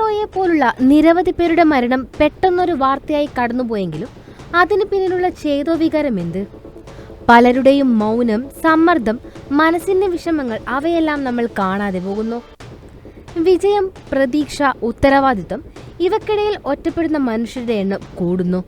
റോയിയെ പോലുള്ള നിരവധി പേരുടെ മരണം പെട്ടെന്നൊരു വാർത്തയായി കടന്നുപോയെങ്കിലും അതിന് പിന്നിലുള്ള ചേതോവികാരം എന്ത്? പലരുടെയും മൗനം, സമ്മർദ്ദം, മനസ്സിന്റെ വിഷമങ്ങൾ അവയെല്ലാം നമ്മൾ കാണാതെ പോകുന്നു. വിജയം, പ്രതീക്ഷ, ഉത്തരവാദിത്വം ഇവക്കിടയിൽ ഒറ്റപ്പെടുന്ന മനുഷ്യരുടെ എണ്ണം കൂടുന്നു.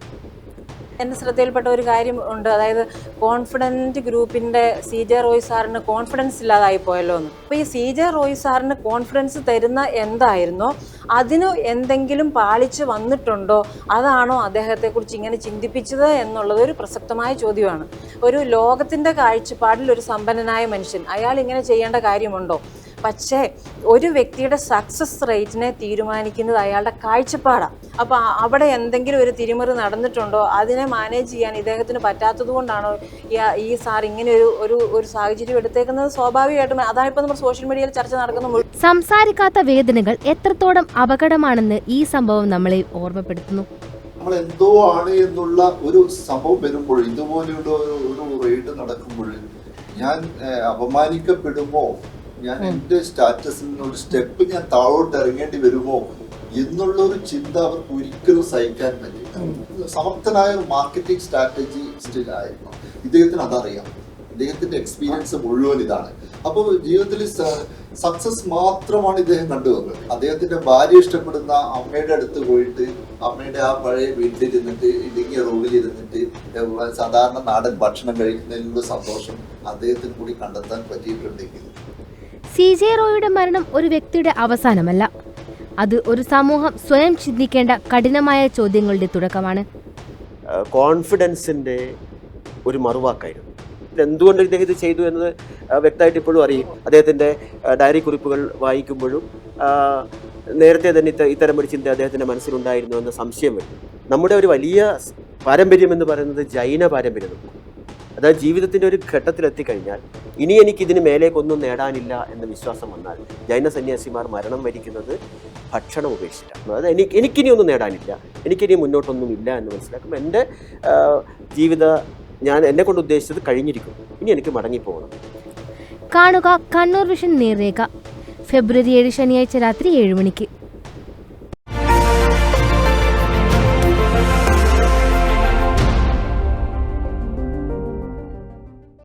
എൻ്റെ ശ്രദ്ധയിൽപ്പെട്ട ഒരു കാര്യം ഉണ്ട്. അതായത് കോൺഫിഡൻറ്റ് ഗ്രൂപ്പിൻ്റെ CJ റോയ് സാറിന് കോൺഫിഡൻസ് ഇല്ലാതായി പോയല്ലോ എന്ന്. അപ്പോൾ ഈ CJ റോയ് സാറിന് കോൺഫിഡൻസ് തരുന്ന എന്തായിരുന്നോ അതിന് എന്തെങ്കിലും പാളിച്ച് വന്നിട്ടുണ്ടോ, അതാണോ അദ്ദേഹത്തെക്കുറിച്ച് ഇങ്ങനെ ചിന്തിപ്പിച്ചത് എന്നുള്ളത് ഒരു പ്രസക്തമായ ചോദ്യമാണ്. ഒരു ലോകത്തിൻ്റെ കാഴ്ചപ്പാടിൽ ഒരു സമ്പന്നനായ മനുഷ്യൻ അയാൾ ഇങ്ങനെ ചെയ്യേണ്ട കാര്യമുണ്ടോ? പക്ഷേ ഒരു വ്യക്തിയുടെ സക്സസ് റേറ്റിനെ തീരുമാനിക്കുന്നത് അയാളുടെ കാഴ്ചപ്പാടാണ്. അപ്പോൾ അവിടെ എന്തെങ്കിലും ഒരു തിരിമറി നടന്നിട്ടുണ്ടോ, അതിനെ മാനേജ് ചെയ്യാൻ ഇദ്ദേഹത്തിന് പറ്റാത്തത് കൊണ്ടാണോ ഈ സാർ ഇങ്ങനെ ഒരു സാഹചര്യം എടുത്തേക്കുന്നത്? സ്വാഭാവികമായിട്ടും അതാണ് ഇപ്പോൾ നമ്മുടെ സോഷ്യൽ മീഡിയയിൽ ചർച്ച നടക്കുന്ന. സംസാരിക്കാത്ത വേദനകൾ എത്രത്തോളം അപകടമാണെന്ന് ഈ സംഭവം നമ്മളെ ഓർമ്മപ്പെടുത്തുന്നു. നമ്മൾ എന്തോ ആണ് എന്നുള്ള ഒരു സംഭവം വരുമ്പോൾ, ഇതുപോലെയുള്ള ഒരു റെയ്ഡ് നടക്കുമ്പോൾ ഞാൻ അപമാനിക്കപ്പെടുമോ, ഞാൻ എൻ്റെ സ്റ്റാറ്റസിൽ നിന്നൊരു സ്റ്റെപ്പ് ഞാൻ താഴോട്ട് ഇറങ്ങേണ്ടി വരുമോ എന്നുള്ള ഒരു ചിന്ത അവർക്ക് ഒരിക്കലും സഹിക്കാൻ പറ്റില്ല. സമർത്ഥനായ ഒരു മാർക്കറ്റിംഗ് സ്ട്രാറ്റജിസ്റ്റിലായിരുന്നു ഇദ്ദേഹത്തിന്, അതറിയാം. ഇദ്ദേഹത്തിന്റെ എക്സ്പീരിയൻസ് മുഴുവൻ ഇതാണ്. അപ്പോൾ ജീവിതത്തിൽ സക്സസ് മാത്രമാണ് ഇദ്ദേഹം കണ്ടുവന്നത്. അദ്ദേഹത്തിന്റെ ഭാര്യ ഇഷ്ടപ്പെടുന്ന അമ്മയുടെ അടുത്ത് പോയിട്ട് അമ്മയുടെ ആ പഴയ വീട്ടിലിരുന്നിട്ട് ഇടുങ്ങിയ റൂമിലിരുന്നിട്ട് സാധാരണ നാടൻ ഭക്ഷണം കഴിക്കുന്നതിനുള്ള സന്തോഷം അദ്ദേഹത്തിന് കൂടി കണ്ടെത്താൻ പറ്റിയിട്ടുണ്ടെങ്കിൽ CJ റോയിയുടെ മരണം ഒരു വ്യക്തിയുടെ അവസാനമല്ല, അത് ഒരു സമൂഹം സ്വയം ചിന്തിക്കേണ്ട കഠിനമായ ചോദ്യങ്ങളുടെ തുടക്കമാണ്. കോൺഫിഡൻസിൻ്റെ ഒരു മറുവാക്കായിരുന്നു. എന്തുകൊണ്ട് ഇദ്ദേഹം ഇത് ചെയ്തു എന്നത് വ്യക്തമായിട്ട് ഇപ്പോഴും അറിയും. അദ്ദേഹത്തിൻ്റെ ഡയറി കുറിപ്പുകൾ വായിക്കുമ്പോഴും നേരത്തെ തന്നെ ഇത്തരം ഒരു ചിന്ത അദ്ദേഹത്തിൻ്റെ മനസ്സിലുണ്ടായിരുന്നു എന്ന സംശയം വരും. നമ്മുടെ ഒരു വലിയ പാരമ്പര്യം എന്ന് പറയുന്നത് ജൈന പാരമ്പര്യമാണ്. അതായത് ജീവിതത്തിൻ്റെ ഒരു ഘട്ടത്തിലെത്തിക്കഴിഞ്ഞാൽ ഇനി എനിക്കിതിന് മേലേക്കൊന്നും നേടാനില്ല എന്ന വിശ്വാസം വന്നാൽ ജൈന സന്യാസിമാർ മരണം വരിക്കുന്നത് ഭക്ഷണം ഉപേക്ഷിച്ചിട്ടാണ്. അതായത് എനിക്കിനി ഒന്നും നേടാനില്ല, എനിക്കിനി മുന്നോട്ടൊന്നും ഇല്ല എന്ന് മനസ്സിലാക്കുമ്പോൾ എൻ്റെ ഞാൻ എന്നെ കൊണ്ട് ഉദ്ദേശിച്ചത് കഴിഞ്ഞിരിക്കും, ഇനി എനിക്ക് മടങ്ങിപ്പോകണം. കാണുക കണ്ണൂർ വിഷൻ നേർരേഖ, ഫെബ്രുവരി 7 ശനിയാഴ്ച രാത്രി 7 മണിക്ക്.